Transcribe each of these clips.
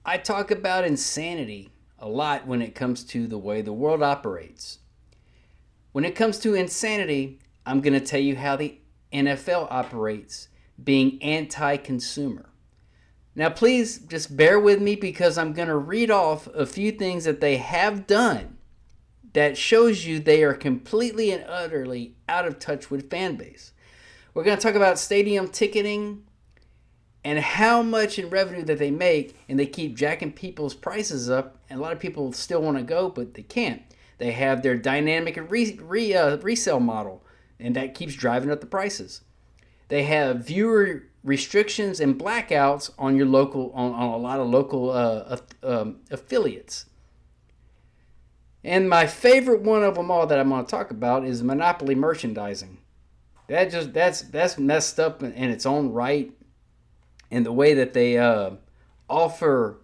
I talk about insanity a lot when it comes to the way the world operates. When it comes to insanity, I'm going to tell you how the NFL operates, being anti consumer. Now, please just bear with me because I'm going to read off a few things that they have done that shows you they are completely and utterly out of touch with fan base. We're going to talk about stadium ticketing and how much in revenue that they make, and they keep jacking people's prices up, and a lot of people still want to go, but they can't. They have their dynamic resale model, and that keeps driving up the prices. They have viewer restrictions and blackouts on your local on a lot of local affiliates. And my favorite one of them all that I'm going to talk about is monopoly merchandising. That's messed up in its own right, and the way that they offer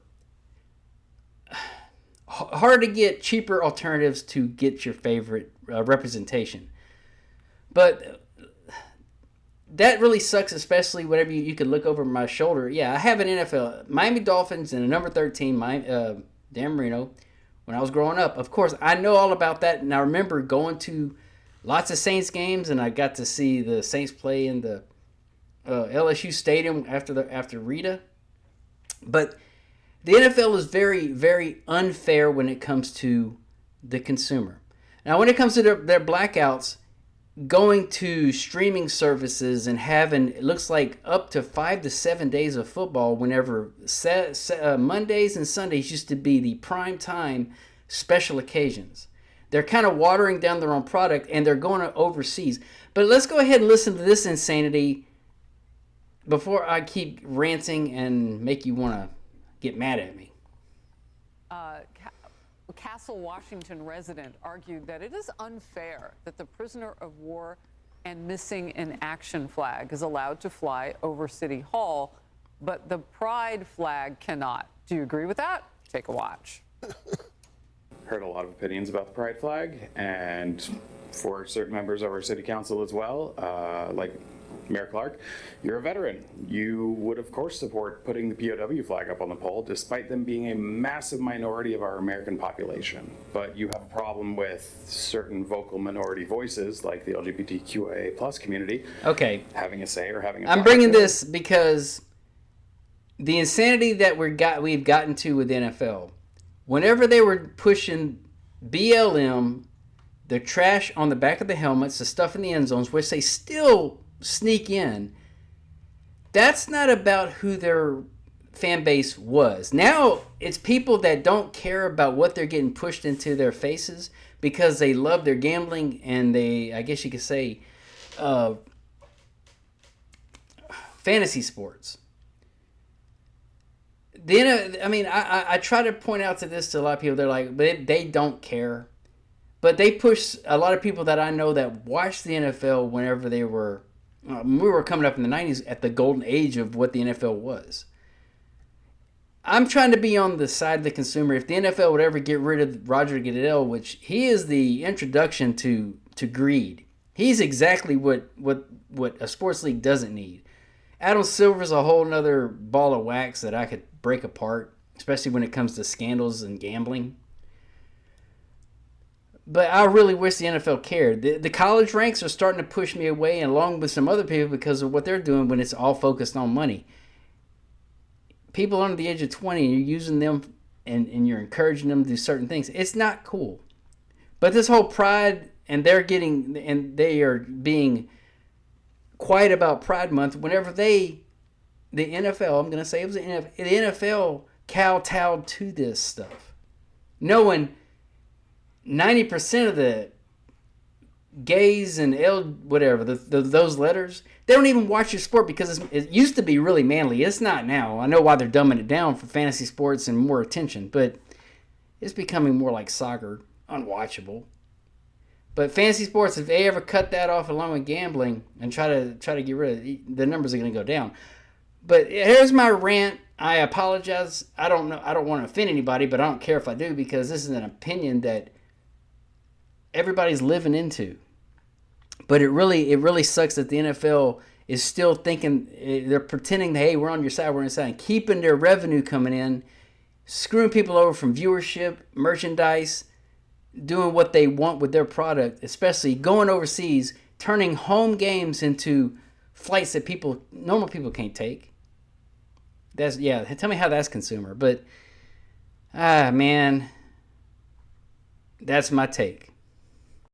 hard to get cheaper alternatives to get your favorite representation. But that really sucks, especially whenever you could look over my shoulder. Yeah, I have an NFL, Miami Dolphins, and a number 13, Dan Marino, when I was growing up. Afof course, I know all about that, and I remember going to lots of Saints games, and I got to see the Saints play in the LSU stadium after Rita. But the NFL is very, very unfair when it comes to the consumer. Now, when it comes to their blackouts, going to streaming services and having, it looks like, up to 5 to 7 days of football whenever Mondays and Sundays used to be the prime time special occasions. They're kind of watering down their own product, and they're going to overseas. But let's go ahead and listen to this insanity before I keep ranting and make you want to get mad at me. Castle, Washington resident argued that it is unfair that the prisoner of war and missing in action flag is allowed to fly over City Hall, but the pride flag cannot. Do you agree with that? Take a watch. Heard a lot of opinions about the pride flag, and for certain members of our city council as well, like Mayor Clark, you're a veteran. You would, of course, support putting the POW flag up on the pole, despite them being a massive minority of our American population. But you have a problem with certain vocal minority voices, like the LGBTQIA plus community, Okay, having a say or having a I'm bringing this because the insanity that we've gotten to with the NFL. Whenever they were pushing BLM, the trash on the back of the helmets, the stuff in the end zones, which they still sneak in, that's not about who their fan base was. Now it's people that don't care about what they're getting pushed into their faces because they love their gambling and they, I guess you could say, fantasy sports. I try to point out to a lot of people. They're like, but they don't care. But they push a lot of people that I know that watched the NFL whenever we were coming up in the 90s at the golden age of what the NFL was. I'm trying to be on the side of the consumer. If the NFL would ever get rid of Roger Goodell, which he is the introduction to greed. He's exactly what a sports league doesn't need. Adam Silver's a whole nother ball of wax that I could break apart, especially when it comes to scandals and gambling. But I really wish the NFL cared. The college ranks are starting to push me away, and along with some other people, because of what they're doing when it's all focused on money. People under the age of 20, you're using them and you're encouraging them to do certain things. It's not cool. But this whole pride, and they are being quiet about Pride Month whenever the NFL, I'm going to say it was the NFL kowtowed to this stuff. Knowing 90% of the gays and those letters, they don't even watch your sport because it used to be really manly. It's not now. I know why they're dumbing it down for fantasy sports and more attention, but it's becoming more like soccer, unwatchable. But fantasy sports, if they ever cut that off along with gambling and try to get rid of it, the numbers are going to go down. But here's my rant. I apologize. I don't know. I don't want to offend anybody, but I don't care if I do because this is an opinion that everybody's living into. But it really sucks that the NFL is still thinking, they're pretending that, hey, we're on your side, we're on your side, and keeping their revenue coming in screwing people over from viewership, merchandise, doing what they want with their product, especially going overseas, turning home games into flights that normal people can't take. Tell me how that's consumer. But man, that's my take.